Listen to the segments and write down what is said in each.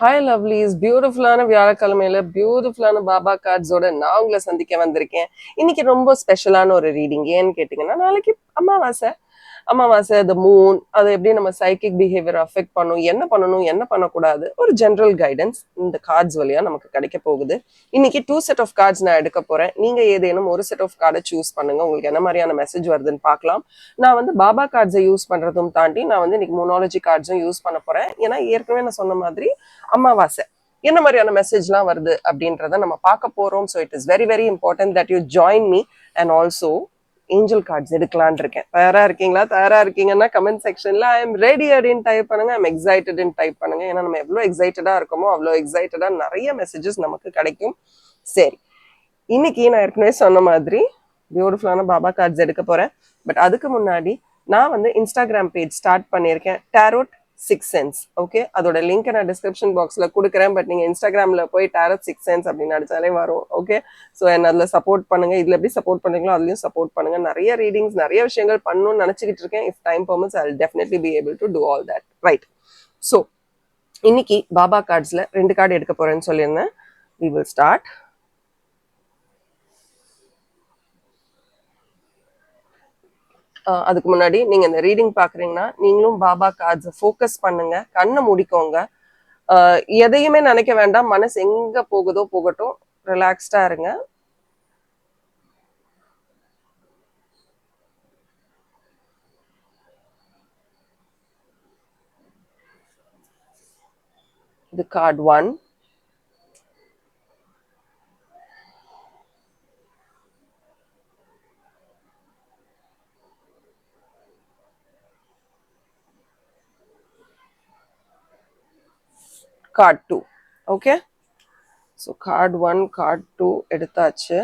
Hi lovelies, பியூட்டிஃபுல்லான வியாழக்கிழமையில பியூட்டிஃபுல்லான பாபா கார்ட்ஸோட நான் உங்களை சந்திக்க வந்திருக்கேன். இன்னைக்கு ரொம்ப ஸ்பெஷலான ஒரு ரீடிங். ஏன்னு கேட்டிங்கன்னா, நாளைக்கு அமாவாசை. அமாவாசை, த மூன், அது எப்படி நம்ம சைக்கிக் பிஹேவியர் அஃபெக்ட் பண்ணும், என்ன பண்ணணும், என்ன பண்ணக்கூடாது, ஒரு ஜென்ரல் கைடன்ஸ் இந்த கார்ட்ஸ் வழியா நமக்கு கிடைக்க போகுது. இன்னைக்கு 2 செட் ஆஃப் கார்ட்ஸ் நான் எடுக்க போறேன். நீங்க ஏதேனும் ஒரு செட் ஆஃப் கார்டை சூஸ் பண்ணுங்க. உங்களுக்கு என்ன மாதிரியான மெசேஜ் வருதுன்னு பார்க்கலாம். நான் வந்து பாபா கார்ட்ஸை யூஸ் பண்றதும் தாண்டி நான் வந்து இன்னைக்கு மோனாலஜி கார்ட்ஸும் யூஸ் பண்ண போறேன். ஏன்னா ஏற்கனவே நான் சொன்ன மாதிரி அமாவாசை என்ன மாதிரியான மெசேஜ்லாம் வருது அப்படின்றத நம்ம பார்க்க போறோம். So it is very very important that you join me. And also angel cards எடுக்கலான் இருக்கேன். தயாரா இருக்கீங்களா? தயாரா இருக்கீங்கன்னா கமெண்ட் செக்ஷன்ல ஐ எம் ரெடி அப்படின்னு டைப் பண்ணுங்க. ஐம் எக்ஸைட்டட்னு டைப் பண்ணுங்க. ஏன்னா நம்ம எவ்வளோ எக்ஸைட்டடா இருக்கோமோ அவ்வளோ எக்ஸைட்டடா நிறைய மெசேஜஸ் நமக்கு கிடைக்கும். சரி, இன்னைக்கு நான் ஏற்கனவே சொன்ன மாதிரி பியூட்டிஃபுல்லான பாபா கார்ட்ஸ் எடுக்க போறேன். பட் அதுக்கு முன்னாடி நான் வந்து இன்ஸ்டாகிராம் பேஜ் ஸ்டார்ட் பண்ணியிருக்கேன், டாரோட் 6 சென்ஸ். ஓகே, அதோட லிங்க் நான் டிஸ்கிரிப்ஷன் பாக்ஸ்ல கொடுக்குறேன். பட் நீங்க இன்ஸ்டாகிராம்ல போய் டாரோட் 6 சென்ஸ் அப்படின்னு அடிச்சாலே வரும். ஓகே, ஸோ என்ன அதில் சப்போர்ட் பண்ணுங்க. இதுல எப்படி சப்போர்ட் பண்ணுறீங்களோ அதுலயும் சப்போர்ட் பண்ணுங்க. நிறைய ரீடிங்ஸ், நிறைய விஷயங்கள் பண்ணணும்னு நினைச்சுக்கிட்டு இருக்கேன். If time permits I will definitely be able to do all that. Right, so இன்னைக்கு பாபா கார்ட்ஸ்ல 2 கார்டு எடுக்க போறேன்னு சொல்லியிருந்தேன். We will start. அதுக்கு முன்னாடி நீங்க இந்த ரீடிங் பாக்குறீங்கன்னா நீங்களும் பாபா கார்ட்ஸை ஃபோக்கஸ் பண்ணுங்க, கண்ணை மூடிக்கோங்க. எதையுமே நினைக்க வேண்டாம், மனசு எங்க போகுதோ போகட்டும், ரிலாக்ஸ்டா இருங்க. இது card 1, card 2. Okay, so card 1, card 2 எடுத்தாச்சு.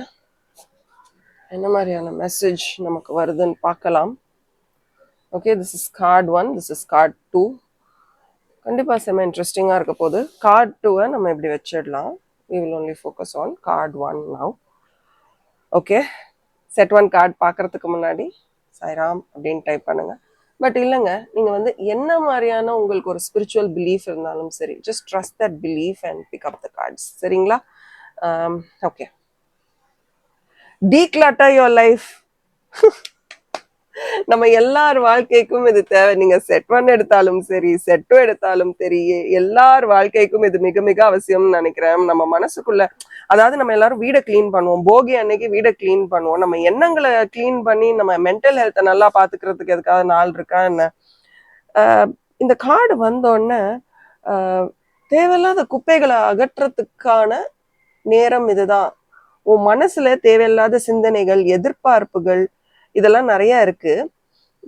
என்ன மாதிரியான மெசேஜ் நமக்கு வருதுன்னு பார்க்கலாம். Okay, this is card 1, this is card 2. கண்டிப்பாக செம்ம இன்ட்ரெஸ்டிங்காக இருக்க போது. கார்டு 2-வை நம்ம இப்படி வச்சிடலாம். we will only focus on card 1 now. Okay, set 1 card பார்க்கறதுக்கு முன்னாடி சாய்ராம் அப்படின்னு டைப் பண்ணுங்க. பட் இல்லைங்க, நீங்கள் வந்து என்ன மாதிரியான உங்களுக்கு ஒரு ஸ்பிரிச்சுவல் பிலீஃப் இருந்தாலும் சரி, just trust that belief and pick up the cards. சரிங்களா? Okay, declutter your life. நம்ம எல்லார் வாழ்க்கைக்கும் இது தேவை. நீங்க செட் 1 எடுத்தாலும் சரி, செட் 2 எடுத்தாலும் சரி, எல்லார் வாழ்க்கைக்கும் இது மிக மிக அவசியம்னு நினைக்கிறேன். நம்ம மனசுக்குள்ள, அதாவது நம்ம எல்லாரும் வீடை கிளீன் பண்ணுவோம், போகி அன்னைக்கு வீடை கிளீன் பண்ணுவோம். நம்ம எண்ணங்களை கிளீன் பண்ணி நம்ம மென்டல் ஹெல்த்தை நல்லா பாத்துக்கிறதுக்கு எதுக்காக நாள் இருக்கா என்ன? இந்த கார்டு வந்தோடனே தேவையில்லாத குப்பைகளை அகற்றத்துக்கான நேரம் இதுதான். உன் மனசுல தேவையில்லாத சிந்தனைகள், எதிர்பார்ப்புகள் இதெல்லாம் நிறைய இருக்கு.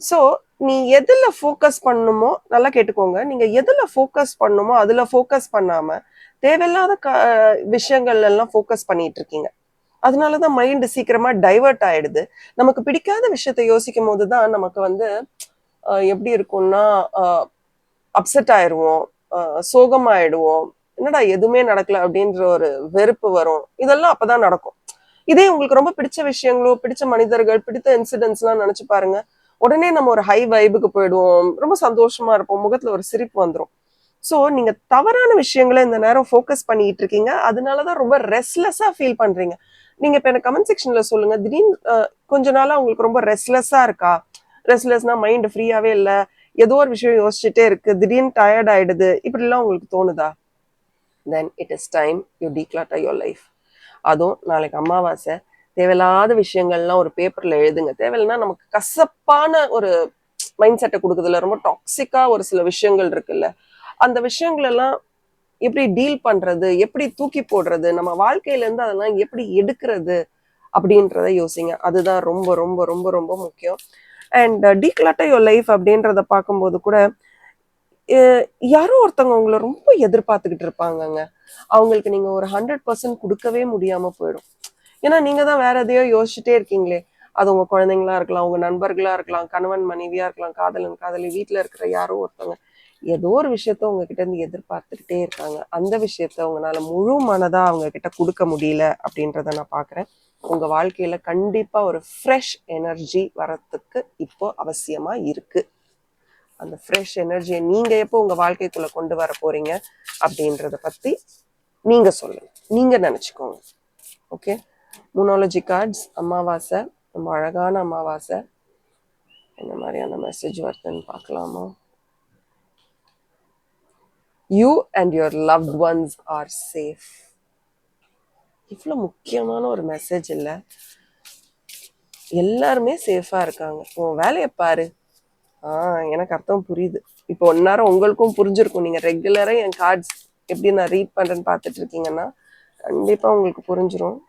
ஸோ நீ எதுல ஃபோக்கஸ் பண்ணுமோ, நல்லா கேட்டுக்கோங்க, நீங்க எதுல ஃபோக்கஸ் பண்ணுமோ அதுல ஃபோக்கஸ் பண்ணாம தேவையில்லாத விஷயங்கள் எல்லாம் ஃபோக்கஸ் பண்ணிட்டு இருக்கீங்க. அதனாலதான் மைண்ட் சீக்கிரமா டைவர்ட் ஆயிடுது. நமக்கு பிடிக்காத விஷயத்த யோசிக்கும் போதுதான் நமக்கு வந்து எப்படி இருக்கும்னா அப்செட் ஆயிடுவோம், சோகமாயிடுவோம், என்னடா எதுவுமே நடக்கல அப்படின்ற ஒரு வெறுப்பு வரும். இதெல்லாம் அப்பதான் நடக்கும். இதே உங்களுக்கு ரொம்ப பிடிச்ச விஷயங்களோ, பிடிச்ச மனிதர்கள், பிடித்த இன்சிடென்ட்ஸ் எல்லாம் நினைச்சு பாருங்க. உடனே நம்ம ஒரு ஹை வைபுக்கு போயிடுவோம், ரொம்ப சந்தோஷமா இருப்போம், முகத்துல ஒரு சிரிப்பு வந்துடும். ஸோ நீங்க தவறான விஷயங்களை இந்த நேரம் ஃபோக்கஸ் பண்ணிட்டு இருக்கீங்க. அதனாலதான் ரொம்ப ரெஸ்ட்லெஸ்ஸா ஃபீல் பண்றீங்க. நீங்க இப்ப எனக்கு கமெண்ட் செக்ஷன்ல சொல்லுங்க, திடீர்னு கொஞ்ச நாளா உங்களுக்கு ரொம்ப ரெஸ்ட்லெஸ்ஸா இருக்கா? ரெஸ்ட்லெஸ்னா மைண்ட் ஃப்ரீயாவே இல்லை, ஏதோ ஒரு விஷயம் யோசிச்சுட்டே இருக்கு, திடீர்னு டயர்ட் ஆயிடுது, இப்படிலாம் உங்களுக்கு தோணுதா? Then it is time you declutter your life. அதுவும் நாளைக்கு அமாவாசை. தேவையில்லாத விஷயங்கள்லாம் ஒரு பேப்பர்ல எழுதுங்க. தேவையில்லைன்னா நமக்கு கசப்பான ஒரு மைண்ட் செட்டை கொடுக்குதுல, ரொம்ப டாக்ஸிக்கா ஒரு சில விஷயங்கள் இருக்குல்ல, அந்த விஷயங்கள் எல்லாம் எப்படி டீல் பண்றது, எப்படி தூக்கி போடுறது, நம்ம வாழ்க்கையில இருந்து அதெல்லாம் எப்படி எடுக்கிறது அப்படின்றத யோசிங்க. அதுதான் ரொம்ப ரொம்ப ரொம்ப ரொம்ப முக்கியம். அண்ட் டீக்ளட்டர் யுவர் லைஃப் அப்படின்றத பார்க்கும்போது கூட யாரோ ஒருத்தவங்க உங்களை ரொம்ப எதிர்பார்த்துக்கிட்டு இருப்பாங்கங்க. அவங்களுக்கு நீங்க ஒரு 100% கொடுக்கவே முடியாம போயிடும். ஏன்னா நீங்க தான் வேற எதையோ யோசிச்சுட்டே இருக்கீங்களே. அது உங்க குழந்தைங்களா இருக்கலாம், உங்க நண்பர்களா இருக்கலாம், கணவன் மனைவியா இருக்கலாம், காதலன் காதலி, வீட்டுல இருக்கிற யாரோ ஒருத்தவங்க ஏதோ ஒரு விஷயத்த உங்ககிட்ட இருந்து எதிர்பார்த்துக்கிட்டே இருக்காங்க. அந்த விஷயத்த உங்களால முழு மனதா அவங்க கிட்ட கொடுக்க முடியல அப்படின்றத நான் பாக்குறேன். உங்க வாழ்க்கையில கண்டிப்பா ஒரு ஃப்ரெஷ் எனர்ஜி வரத்துக்கு இப்போ அவசியமா இருக்கு. அந்த ஃப்ரெஷ் எனர்ஜியை நீங்க எப்போ உங்க வாழ்க்கைக்குள்ள கொண்டு வர போறீங்க அப்படின்றத பத்தி நீங்க சொல்லுங்க, நீங்க நினைச்சுக்கோங்க. ஓகே, மூனாலஜி கார்ட்ஸ் அமாவாசை, ரொம்ப அழகான அமாவாசை. என்ன மாதிரியான மெசேஜ் வருதுன்னு பார்க்கலாமா? You and your loved ones are safe. இவ்வளோ முக்கியமான ஒரு மெசேஜ் இல்லை? எல்லாருமே சேஃபா இருக்காங்க. உன் வேலையை பாரு. எனக்கு அர்த்தம் புரியுது. இப்போ ஒன்னாரம் உங்களுக்கும் புரிஞ்சிருக்கும். நீங்க ரெகுலரா என் கார்ட்ஸ் எப்படி நான் ரீட் பண்றேன்னு பார்த்துட்டு இருக்கீங்கன்னா கண்டிப்பா உங்களுக்கு புரிஞ்சிரும்.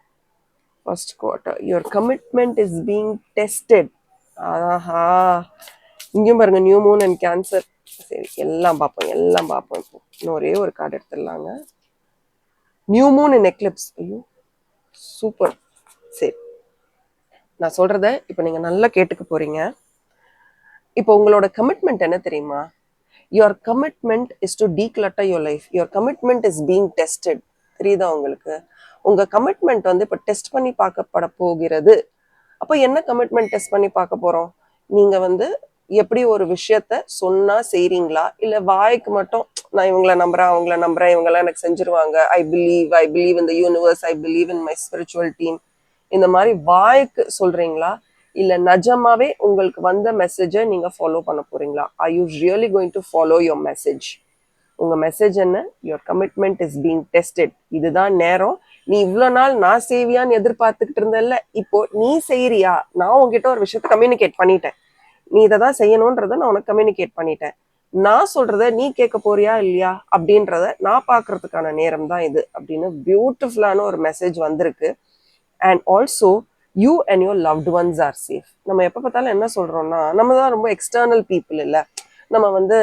First quarter, your commitment is being tested. ஆஹா, இங்கேயும் பாருங்க, நியூ மூன் அண்ட் கேன்சர். சரி, எல்லாம் பார்ப்போம். இப்போ இன்னும் ஒரே ஒரு கார்டு எடுத்துடலாங்க. New moon in eclipse. ஐயோ சூப்பர். சரி, நான் சொல்றத இப்போ நீங்க நல்லா கேட்டுக்க போறீங்க. இப்போ உங்களோட கமிட்மெண்ட் என்ன தெரியுமா? Your commitment is to declutter your life. Your commitment is being tested. தெரியுதா உங்களுக்கு? உங்க கமிட்மெண்ட் வந்து இப்போ டெஸ்ட் பண்ணி பார்க்கப்பட போகிறது. அப்போ என்ன கமிட்மெண்ட் டெஸ்ட் பண்ணி பார்க்க போறோம்? நீங்க வந்து எப்படி ஒரு விஷயத்த சொன்னா செய்றீங்களா, இல்ல வாய்க்கு மட்டும் நான் இவங்கள நம்புறேன், அவங்கள நம்புறேன், இவங்கெல்லாம் எனக்கு செஞ்சிருவாங்க, I believe in the universe, I believe in my spiritual team, இந்த மாதிரி வாய்க்கு சொல்றீங்களா, இல்ல நிஜமாவே உங்களுக்கு வந்த மெசேஜை நீங்க ஃபாலோ பண்ண போறீங்களா? Are you really going to follow your message? உங்க மெசேஜ் என்ன? Your commitment is being tested. இதுதான் நேரம். நீ இவ்வளவு நாள் நான் செய்வியான்னு எதிர்பார்த்துக்கிட்டு இருந்தல்ல, இப்போ நீ செய்யறியா? நான் உங்ககிட்ட ஒரு விஷயத்த கம்யூனிகேட் பண்ணிட்டேன். நீ இதை தான் செய்யணும்ன்றத நான் உனக்கு கம்யூனிகேட் பண்ணிட்டேன். நான் சொல்றத நீ கேட்க போறியா இல்லையா அப்படின்றத நான் பாக்குறதுக்கான நேரம் தான் இது அப்படின்னு பியூட்டிஃபுல்லான ஒரு மெசேஜ் வந்திருக்கு. And also you and your loved once R safe. நம்ம எப்போ பார்த்தாலும் என்ன சொல்றோம்னா, நம்ம தான் ரொம்ப எக்ஸ்டர்னல் பீப்புள் இல்லை. நம்ம வந்து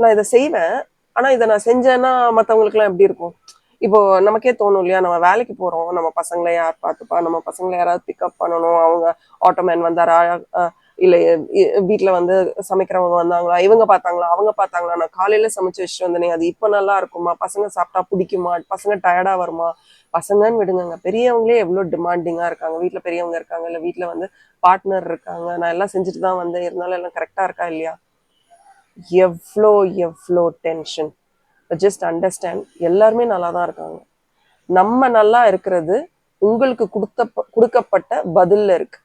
நான் இதை செய்வேன், ஆனா இதை நான் செஞ்சேன்னா மற்றவங்களுக்குலாம் எப்படி இருக்கும்? இப்போ நமக்கே தோணும் இல்லையா, நம்ம வேலைக்கு போறோம், நம்ம பசங்களை யார் பார்த்துப்பா, நம்ம பசங்களை யாராவது பிக்கப் பண்ணணும், அவங்க ஆட்டோமேன் வந்தாரா, இல்லை வீட்டுல வந்து சமைக்கிறவங்க வந்தாங்களா, இவங்க பார்த்தாங்களா, அவங்க பார்த்தாங்களா, நான் காலையில சமைச்சு வச்சுட்டு வந்தேனே அது இப்போ நல்லா இருக்குமா, பசங்க சாப்பிட்டா பிடிக்குமா, பசங்க டயர்டா வருமா? பசங்கன்னு விடுங்க, பெரியவங்களே எவ்வளோ டிமாண்டிங்கா இருக்காங்க. வீட்டுல பெரியவங்க இருக்காங்க, இல்லை வீட்டுல வந்து பார்ட்னர் இருக்காங்க, நான் எல்லாம் செஞ்சுட்டு தான் வந்தேன், இருந்தாலும் எல்லாம் கரெக்டா இருக்கா இல்லையா? எவ்வளோ டென்ஷன். ஜஸ்ட் அண்டர்ஸ்டாண்ட், எல்லாருமே நல்லா தான் இருக்காங்க. நம்ம நல்லா இருக்கிறது உங்களுக்கு கொடுக்கப்பட்ட பதில்ல இருக்கு.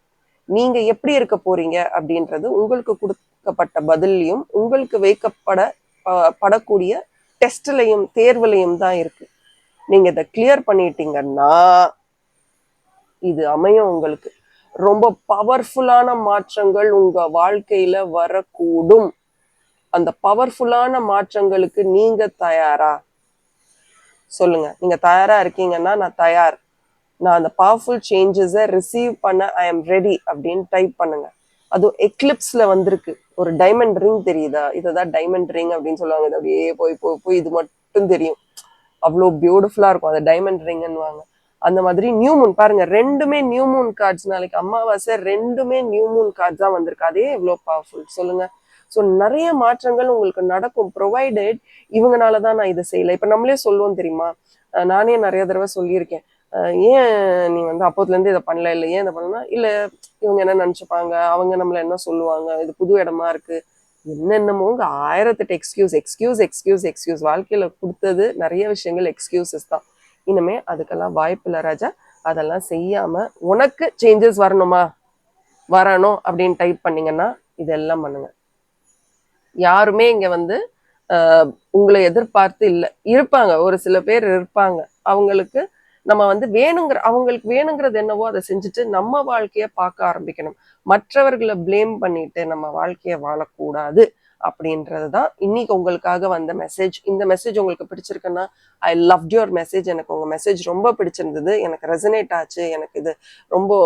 நீங்க எப்படி இருக்க போறீங்க அப்படின்றது உங்களுக்கு கொடுக்கப்பட்ட பதிலையும் உங்களுக்கு படக்கூடிய டெஸ்ட்லையும் தேர்வுலையும் தான் இருக்கு. நீங்க இதை கிளியர் பண்ணிட்டீங்கன்னா இது அமையும். உங்களுக்கு ரொம்ப பவர்ஃபுல்லான மாற்றங்கள் உங்க வாழ்க்கையில வரக்கூடும். அந்த பவர்ஃபுல்லான மாற்றங்களுக்கு நீங்க தயாரா? சொல்லுங்க. நீங்க தயாரா இருக்கீங்கன்னா நான் தயார். நான் அந்த பவர்ஃபுல் சேஞ்சஸை ரிசீவ் பண்ண ஐ எம் ரெடி அப்படின்னு டைப் பண்ணுங்க. அதுவும் எக்லிப்ஸ்ல வந்திருக்கு. ஒரு டைமண்ட் ரிங் தெரியுதா? இதுதான் டைமண்ட் ரிங் அப்படின்னு சொல்லுவாங்க. இது அப்படியே போய் போய் போய் இது மட்டும் தெரியும். அவ்வளோ பியூட்டிஃபுல்லா இருக்கும். அது டைமண்ட் ரிங்னுவாங்க. அந்த மாதிரி நியூ மூன் பாருங்க, ரெண்டுமே நியூ மூன் கார்ட்ஸ். நாளைக்கு அமாவாசை, ரெண்டுமே நியூ மூன் கார்ட்ஸ் தான் வந்திருக்கு. அதே எவ்வளோ பவர்ஃபுல் சொல்லுங்க. ஸோ நிறைய மாற்றங்கள் உங்களுக்கு நடக்கும், ப்ரொவைடட் இவங்கனாலதான் நான் இதை செய்யலை. இப்ப நம்மளே சொல்லுவோம் தெரியுமா, நானே நிறைய தடவை சொல்லியிருக்கேன், ஏன் நீ வந்து அப்போதுல இருந்து இதை பண்ணல, இல்லை ஏன் இதை பண்ணலாம், இல்ல இவங்க என்ன நினைச்சுப்பாங்க, அவங்க நம்மள என்ன சொல்லுவாங்க, இது புது இடமா இருக்கு, என்னென்னமோ 1008 எக்ஸ்கியூஸ். வாழ்க்கையில கொடுத்தது நிறைய விஷயங்கள் எக்ஸ்கியூசஸ் தான். இனிமே அதுக்கெல்லாம் வாய்ப்பு இல்லை ராஜா. அதெல்லாம் செய்யாம உனக்கு சேஞ்சஸ் வரணும் அப்படின்னு டைப் பண்ணீங்கன்னா இதெல்லாம் பண்ணுங்க. யாருமே இங்க வந்து உங்களை எதிர்பார்த்து இல்லை. இருப்பாங்க, ஒரு சில பேர் இருப்பாங்க, அவங்களுக்கு நம்ம வந்து அவங்களுக்கு வேணுங்கிறது என்னவோ அதை செஞ்சுட்டு நம்ம வாழ்க்கைய பார்க்க ஆரம்பிக்கணும். மற்றவர்களை பிளேம் பண்ணிட்டு நம்ம வாழ்க்கைய வாழக்கூடாது அப்படின்றதுதான் இன்னைக்கு உங்களுக்காக வந்த மெசேஜ். இந்த மெசேஜ் உங்களுக்கு பிடிச்சிருக்குன்னா, ஐ லவ்ட் யுவர் மெசேஜ். எனக்கு உங்க மெசேஜ் ரொம்ப பிடிச்சிருந்தது, எனக்கு ரெசனேட் ஆச்சு, எனக்கு இது ரொம்ப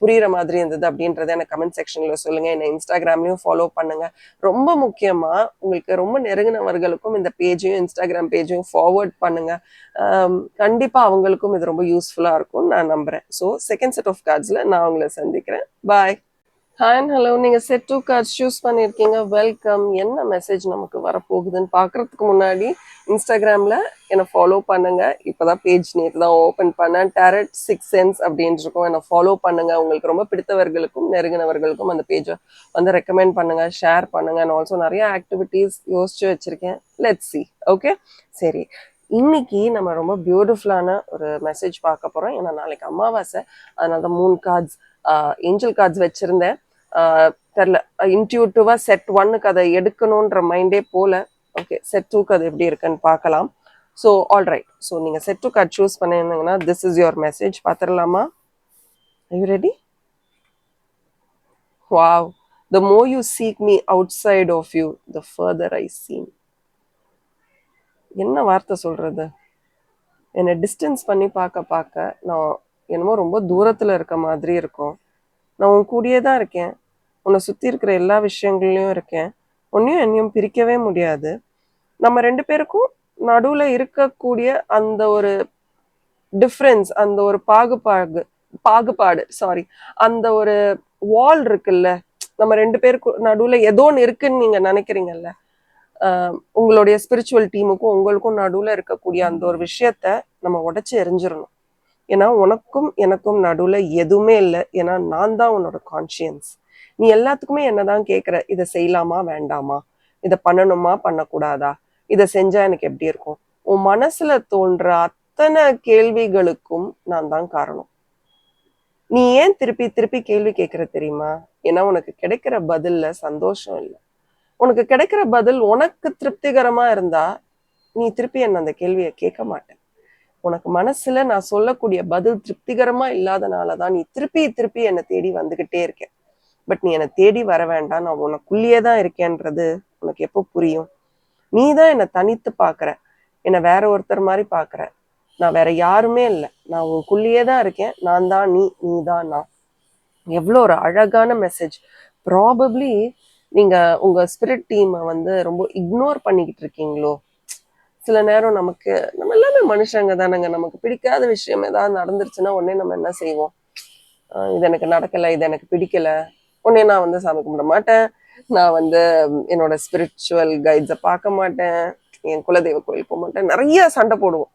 புரியுற மாதிரி இருந்தது அப்படின்றத எனக்கு கமெண்ட் செக்ஷன்ல சொல்லுங்க. என்னை இன்ஸ்டாகிராம்லயும் ஃபாலோ பண்ணுங்க. ரொம்ப முக்கியமா உங்களுக்கு ரொம்ப நெருங்கினவர்களுக்கும் இந்த பேஜையும் இன்ஸ்டாகிராம் பேஜையும் ஃபார்வர்ட் பண்ணுங்க. கண்டிப்பா அவங்களுக்கும் இது ரொம்ப யூஸ்ஃபுல்லா இருக்கும்னு நான் நம்புறேன். ஸோ செகண்ட் செட் ஆஃப் கார்ட்ஸ்ல நான் உங்களை சந்திக்கிறேன். பாய். Hi and hello. நீங்கள் செட் 2 கார்ட்ஸ் சூஸ் பண்ணியிருக்கீங்க. வெல்கம். என்ன மெசேஜ் நமக்கு வரப்போகுதுன்னு பார்க்குறதுக்கு முன்னாடி இன்ஸ்டாகிராமில் என்னை ஃபாலோ பண்ணுங்கள். இப்போ தான் பேஜ் நேற்று தான் ஓப்பன் பண்ணேன். டேரட் 6 சென்ஸ் அப்படின்னு இருக்கும். என்னை ஃபாலோ பண்ணுங்கள். உங்களுக்கு ரொம்ப பிடித்தவர்களுக்கும் நெருங்கினவர்களுக்கும் அந்த பேஜை வந்து ரெக்கமெண்ட் பண்ணுங்கள், ஷேர் பண்ணுங்கள். அண்ட் ஆல்சோ நிறைய ஆக்டிவிட்டீஸ் யோசிச்சு வச்சுருக்கேன். Let's see. ஓகே, சரி. இன்னைக்கு நம்ம ரொம்ப பியூட்டிஃபுல்லான ஒரு மெசேஜ் பார்க்க போகிறோம். ஏன்னா நாளைக்கு அமாவாசை, அதனால தான் 3 கார்ட்ஸ் ஏஞ்சல் கார்ட்ஸ் வச்சுருந்தேன். தெரில, இன்ட்யூட்டிவா செட் 1க்கு அதை எடுக்கணுன்ற மைண்டே போல. ஓகே, செட் 2க்கு அது எப்படி இருக்குன்னு பார்க்கலாம். So all right. ஸோ நீங்கள் செட் 2 கார்டு சூஸ் பண்ணியிருந்தீங்கன்னா திஸ் இஸ் யுவர் மெசேஜ். பார்த்துடலாமா? Are you ready? Wow. The more you seek me outside of you, the further I seem. என்ன வார்த்தை சொல்றது? என்னை டிஸ்டன்ஸ் பண்ணி பார்க்க பார்க்க நான் என்னமோ ரொம்ப தூரத்தில் இருக்க மாதிரி இருக்கும். நான் உன் கூடயே தான் இருக்கேன். உன்னை சுற்றி இருக்கிற எல்லா விஷயங்கள்லையும் இருக்கேன். ஒன்றையும் என்னையும் பிரிக்கவே முடியாது. நம்ம 2 பேருக்கும் நடுவில் இருக்கக்கூடிய அந்த ஒரு டிஃப்ரென்ஸ், அந்த ஒரு பாகுபாடு அந்த ஒரு வால் இருக்குல்ல, நம்ம 2 பேருக்கும் நடுவில் ஏதோ ஒன்று இருக்குன்னு நீங்கள் நினைக்கிறீங்கல்ல. உங்களுடைய ஸ்பிரிச்சுவல் டீமுக்கும் உங்களுக்கும் நடுவில் இருக்கக்கூடிய அந்த ஒரு விஷயத்த நம்ம உடைச்சி எரிஞ்சிடணும். ஏன்னா உனக்கும் எனக்கும் நடுவில் எதுவுமே இல்லை. ஏன்னா நான் தான் உன்னோட கான்ஷியன்ஸ். நீ எல்லாத்துக்குமே என்னதான் கேட்குற, இதை செய்யலாமா வேண்டாமா, இதை பண்ணணுமா பண்ணக்கூடாதா, இதை செஞ்சா எனக்கு எப்படி இருக்கும். உன் மனசுல தோன்ற அத்தனை கேள்விகளுக்கும் நான் தான் காரணம். நீ ஏன் திருப்பி திருப்பி கேள்வி கேட்குற தெரியுமா? ஏன்னா உனக்கு கிடைக்கிற பதில்ல சந்தோஷம் இல்லை. உனக்கு கிடைக்கிற பதில் உனக்கு திருப்திகரமா இருந்தா நீ திருப்பி என்ன அந்த கேள்வியை கேட்க மாட்டேன். உனக்கு மனசுல நான் சொல்லக்கூடிய பதில் திருப்திகரமா இல்லாதனாலதான் நீ திருப்பி திருப்பி என்னை தேடி வந்துகிட்டே இருக்கேன். பட் நீ என்னை தேடி வர வேண்டாம், நான் உனக்குள்ளேயே தான் இருக்கேன்றது உனக்கு எப்போ புரியும்? நீ தான் என்னை தனித்து பார்க்குற, என்னை வேற ஒருத்தர் மாதிரி பார்க்குற. நான் வேற யாருமே இல்லை, நான் உனக்குள்ளேயே தான் இருக்கேன். நான் தான் நீ, நீ தான் நான். எவ்வளோ ஒரு அழகான மெசேஜ். ப்ராபப்ளி நீங்க உங்க ஸ்பிரிட் டீமை வந்து ரொம்ப இக்னோர் பண்ணிக்கிட்டு இருக்கீங்களோ? சில நேரம் நம்ம எல்லாமே மனுஷங்க தானேங்க. நமக்கு பிடிக்காத விஷயம் ஏதாவது நடந்துருச்சுன்னா உடனே நம்ம என்ன செய்வோம்? இது எனக்கு நடக்கலை, இது எனக்கு பிடிக்கல, உடனே நான் வந்து சாமி கும்பிட மாட்டேன், நான் வந்து என்னோட ஸ்பிரிச்சுவல் கைட்ஸை பார்க்க மாட்டேன், என் குலதெய்வ கோயில் போக மாட்டேன். நிறைய சண்டை போடுவோம்.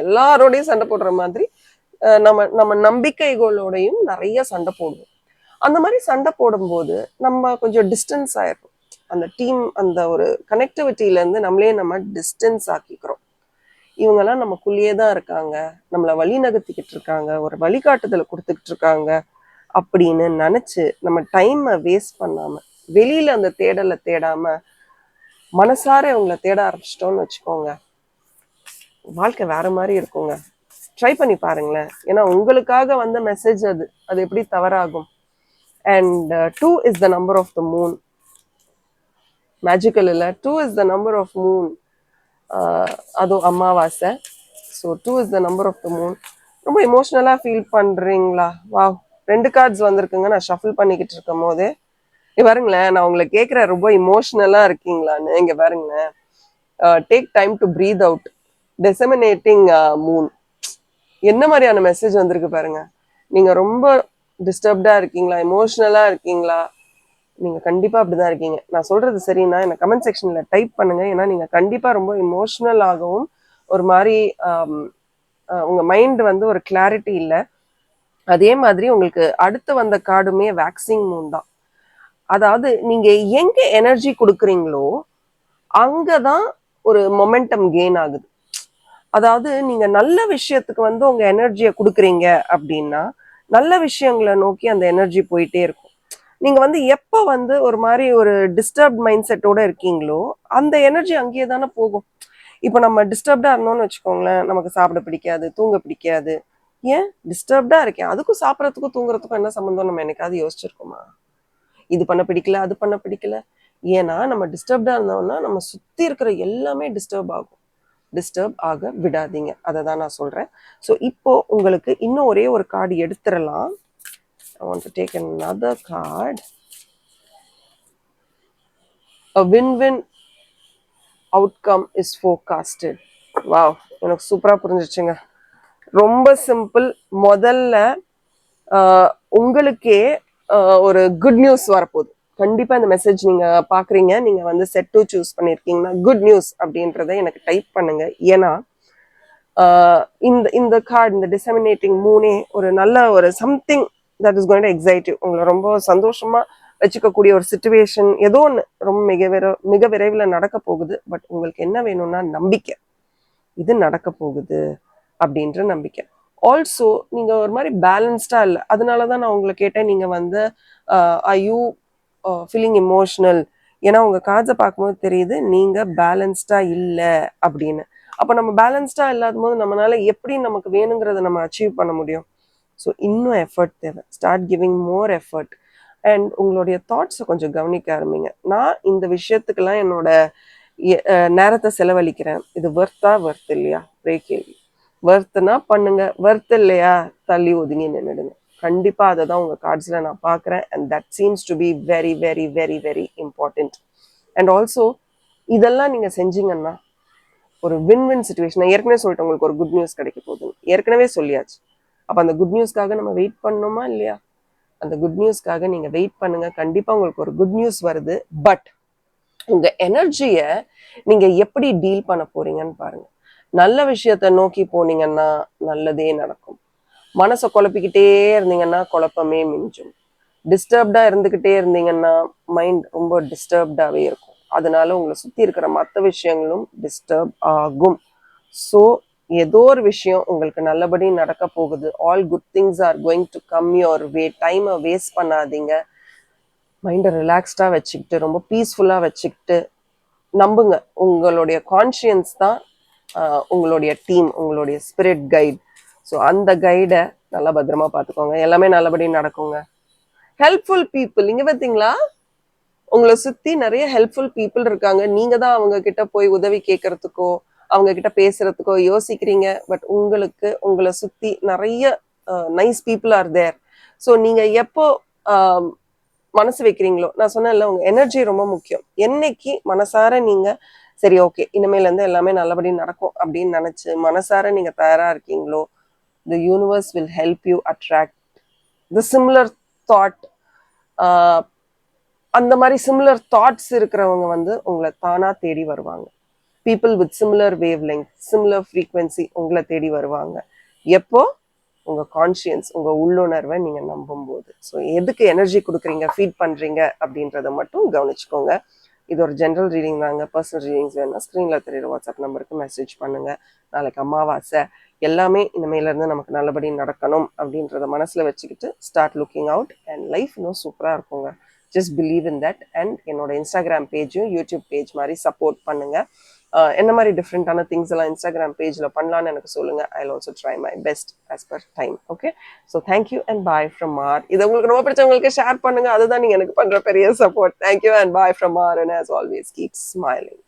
எல்லாரோடையும் சண்டை போடுற மாதிரி நம்ம நம்பிக்கைகளோடையும் நிறைய சண்டை போடுவோம். அந்த மாதிரி சண்டை போடும்போது நம்ம கொஞ்சம் டிஸ்டன்ஸ் ஆயிடும். அந்த டீம், அந்த ஒரு கனெக்டிவிட்டியிலேருந்து நம்ம டிஸ்டன்ஸ் ஆக்கிக்கிறோம். இவங்கெல்லாம் நமக்குள்ளேயே தான் இருக்காங்க, நம்மளை வழி நகர்த்திக்கிட்டு இருக்காங்க, ஒரு வழிகாட்டுதலை கொடுத்துக்கிட்டு இருக்காங்க அப்படின்னு நினச்சி நம்ம டைமை வேஸ்ட் பண்ணாமல், வெளியில் அந்த தேடலை தேடாமல் மனசார இவங்களை தேட ஆரம்பிச்சிட்டோன்னு வச்சுக்கோங்க, வாழ்க்கை வேற மாதிரி இருக்குங்க. ட்ரை பண்ணி பாருங்களேன். ஏன்னா உங்களுக்காக வந்த மெசேஜ் அது எப்படி தவறாகும்? And 2 is the number of the moon. Magical இல்லை, 2 is the number of moon. அதுவும் அமாவாசை. So 2 is the number of the moon. ரொம்ப இமோஷ்னலாக ஃபீல் பண்ணுறீங்களா? வா, 2 கார்ட்ஸ் வந்திருக்குங்க. நான் ஷஃபில் பண்ணிக்கிட்டு இருக்கும் போதே பாருங்களேன், நான் உங்களை கேட்குறேன் ரொம்ப இமோஷ்னலாக இருக்கீங்களான்னு. இங்கே பாருங்களேன், take time to breathe out, disseminating moon. என்ன மாதிரியான மெசேஜ் வந்திருக்கு பாருங்க. நீங்கள் ரொம்ப டிஸ்டர்ப்டாக இருக்கீங்களா, இமோஷ்னலாக இருக்கீங்களா? நீங்கள் கண்டிப்பாக அப்படி தான் இருக்கீங்க. நான் சொல்கிறது சரின்னா எனக்கு கமெண்ட் செக்ஷனில் டைப் பண்ணுங்கள். ஏன்னா நீங்கள் கண்டிப்பாக ரொம்ப இமோஷ்னலாகவும் ஒரு மாதிரி உங்கள் மைண்ட் வந்து ஒரு கிளாரிட்டி இல்லை. அதே மாதிரி உங்களுக்கு அடுத்து வந்த கார்டுமே வேக்சிங் மூன் தான். அதாவது நீங்கள் எங்கே எனர்ஜி கொடுக்குறீங்களோ அங்கே தான் ஒரு மொமெண்டம் கெயின் ஆகுது. அதாவது நீங்கள் நல்ல விஷயத்துக்கு வந்து உங்கள் எனர்ஜியை கொடுக்குறீங்க அப்படின்னா நல்ல விஷயங்களை நோக்கி அந்த எனர்ஜி போயிட்டே இருக்கும். நீங்க வந்து எப்போ வந்து ஒரு மாதிரி ஒரு டிஸ்டர்ப் மைண்ட் செட்டோட இருக்கீங்களோ அந்த எனர்ஜி அங்கேயே தானே போகும். இப்போ நம்ம டிஸ்டர்ப்டா இருந்தோம்னு வச்சுக்கோங்களேன், நமக்கு சாப்பிட பிடிக்காது, தூங்க பிடிக்காது. ஏன் டிஸ்டர்ப்டா இருக்கேன், அதுக்கும் சாப்பிட்றதுக்கும் தூங்குறதுக்கும் என்ன சம்மந்தம்? நம்ம என்னைக்காவது யோசிச்சிருக்கோமா? இது பண்ண பிடிக்கல, அது பண்ண பிடிக்கல. ஏன்னா நம்ம டிஸ்டர்ப்டா இருந்தோம்னா நம்ம சுத்தி இருக்கிற எல்லாமே டிஸ்டர்ப் ஆகும். டிஸ்டர்ப் ஆக விடாதீங்க, அதை தான் நான் சொல்றேன். ஸோ இப்போ உங்களுக்கு இன்னும் ஒரே ஒரு கார்டு எடுத்துடலாம். I want to take another card. A win-win outcome is forecasted. Wow, எனக்கு சூப்பரா புரிஞ்சிச்சுங்க. ரொம்ப சிம்பிள். முதல்ல உங்களுக்கே ஒரு குட் நியூஸ் வரப்போகுது. கண்டிப்பா இந்த மெசேஜ் நீங்க பாக்குறீங்க, நீங்க வந்து செட் 2 சூஸ் பண்ணிருக்கீங்கன்னா குட் நியூஸ் அப்படின்றத எனக்கு டைப் பண்ணுங்க. ஏன்னா இந்த இந்த கார்டு, இந்த டிசமினேட்டிங் மூணே ஒரு நல்ல ஒரு something that is going to excite you. உங்களை ரொம்ப சந்தோஷமா வச்சுக்கக்கூடிய ஒரு சுச்சுவேஷன் ஏதோ ஒன்று ரொம்ப மிக விரைவில் நடக்க போகுது. பட் உங்களுக்கு என்ன வேணும்னா நம்பிக்கை, இது நடக்க போகுது அப்படின்ற நம்பிக்கை. ஆல்சோ நீங்க ஒரு மாதிரி பேலன்ஸ்டா இல்லை, அதனாலதான் நான் உங்களை கேட்டேன், நீங்க வந்து ஐ யூ ஃபீலிங் இமோஷனல். ஏன்னா உங்க கார்ட்ஸை பார்க்கும்போது தெரியுது நீங்க பேலன்ஸ்டா இல்லை அப்படின்னு. அப்போ நம்ம பேலன்ஸ்டா இல்லாத போது நம்மளால எப்படி நமக்கு வேணுங்கிறத நம்ம அச்சீவ் பண்ண முடியும்? ஸோ இன்னும் எஃபர்ட் தேவை. Start giving more effort. And உங்களுடைய தாட்ஸை கொஞ்சம் கவனிக்க ஆரம்பிங்க. நான் இந்த விஷயத்துக்கெல்லாம் என்னோட நேரத்தை செலவழிக்கிறேன், இது வர்த் இல்லையா? ஒரே கேள்வி. வர்த்துனா பண்ணுங்க, வர்த் இல்லையா தள்ளி ஒதுங்கி நின்றுடுங்க. கண்டிப்பா அதை தான் உங்க கார்ட்ஸ்ல நான் பார்க்குறேன். And that seems to be very very very very important. And also இதெல்லாம் நீங்க செஞ்சீங்கன்னா ஒரு வின் சுச்சுவேஷன். நான் ஏற்கனவே சொல்லிட்டேன் உங்களுக்கு ஒரு குட் நியூஸ் கிடைக்க போகுதுன்னு, ஏற்கனவே சொல்லியாச்சு. அப்போ அந்த குட் நியூஸ்க்காக நம்ம வெயிட் பண்ணணுமா இல்லையா? அந்த குட் நியூஸ்க்காக நீங்க வெயிட் பண்ணுங்க, கண்டிப்பா உங்களுக்கு ஒரு குட் நியூஸ் வருது. பட் உங்க எனர்ஜியை நீங்க எப்படி டீல் பண்ண போறீங்கன்னு பாருங்க. நல்ல விஷயத்த நோக்கி போனீங்கன்னா நல்லதே நடக்கும். மனசை குழப்பிக்கிட்டே இருந்தீங்கன்னா குழப்பமே மிஞ்சும். டிஸ்டர்ப்டா இருந்துகிட்டே இருந்தீங்கன்னா மைண்ட் ரொம்ப டிஸ்டர்ப்டாவே இருக்கும். அதனால உங்களை சுத்தி இருக்கிற மற்ற விஷயங்களும் டிஸ்டர்ப் ஆகும். ஸோ ஏதோ ஒரு விஷயம் உங்களுக்கு நல்லபடி நடக்க போகுது. All good things are going to come your way. டைமை வேஸ்ட் பண்ணாதீங்க. மைண்டை ரிலாக்ஸ்டா வச்சுக்கிட்டு ரொம்ப பீஸ்ஃபுல்லா வச்சுக்கிட்டு நம்புங்க. உங்களுடைய கான்ஷியன்ஸ் தான் உங்களுடைய டீம், உங்களுடைய ஸ்பிரிட் கைட். ஸோ அந்த கைடை நல்லா பத்திரமா பார்த்துக்கோங்க. எல்லாமே நல்லபடி நடக்குங்க. ஹெல்ப்ஃபுல் பீப்புள் இங்க பார்த்தீங்களா? உங்களை சுத்தி நிறைய ஹெல்ப்ஃபுல் பீப்புள் இருக்காங்க. நீங்க தான் அவங்க கிட்ட போய் உதவி கேட்கறதுக்கோ அவங்க கிட்ட பேசுறதுக்கோ யோசிக்கிறீங்க. பட் உங்களுக்கு உங்களை சுத்தி நிறைய nice people are there. So நீங்க எப்போ மனசு வைக்கிறீங்களோ, நான் சொன்னேன்ல உங்க எனர்ஜி ரொம்ப முக்கியம். என்னைக்கு மனசார நீங்க சரி ஓகே இனிமேல இருந்து எல்லாமே நல்லபடி நடக்கும் அப்படின்னு நினைச்சு மனசார நீங்க தயாரா இருக்கீங்களோ, the universe will help you attract the similar thought. அந்த மாதிரி சிமிலர் தாட்ஸ் இருக்கிறவங்க வந்து உங்களை தானா தேடி வருவாங்க. People with similar wave length, similar frequency உங்களை தேடி வருவாங்க. எப்போ? உங்க கான்ஷியன்ஸ், உங்க உள்ளுணர்வை நீங்க நம்பும் போது. ஸோ எதுக்கு எனர்ஜி கொடுக்குறீங்க, ஃபீட் பண்றீங்க அப்படின்றத மட்டும் கவனிச்சுக்கோங்க. இது ஒரு ஜென்ரல் ரீடிங் தாங்க. பர்சனல் ரீடிங்ஸ் வேணும்னா ஸ்க்ரீன்ல தெரியுற வாட்ஸ்அப் நம்பருக்கு மெசேஜ் பண்ணுங்க. நாளைக்கு அமாவாசை, எல்லாமே இனிமேல இருந்து நமக்கு நல்லபடி நடக்கணும் அப்படின்றத மனசுல வச்சுக்கிட்டு start looking out and life இன்னும் சூப்பரா இருக்குங்க. Just believe in that. And என்னோட இன்ஸ்டாகிராம் பேஜும் யூடியூப் பேஜ் மாதிரி சப்போர்ட் பண்ணுங்க. என்ன மாதிரி டிஃப்ரெண்டான திங்ஸ் எல்லாம் இன்ஸ்டாகிராம் பேஜ்ல பண்ணலான்னு எனக்கு சொல்லுங்க. I also try my best as per time. Okay, so thank you and bye from R. இது உங்களுக்கு ரொம்ப பிடிச்சவங்களுக்கு ஷேர் பண்ணுங்க, அதுதான் நீங்க எனக்கு பண்ற பெரிய support. Thank you and bye from R. And as always keep smiling.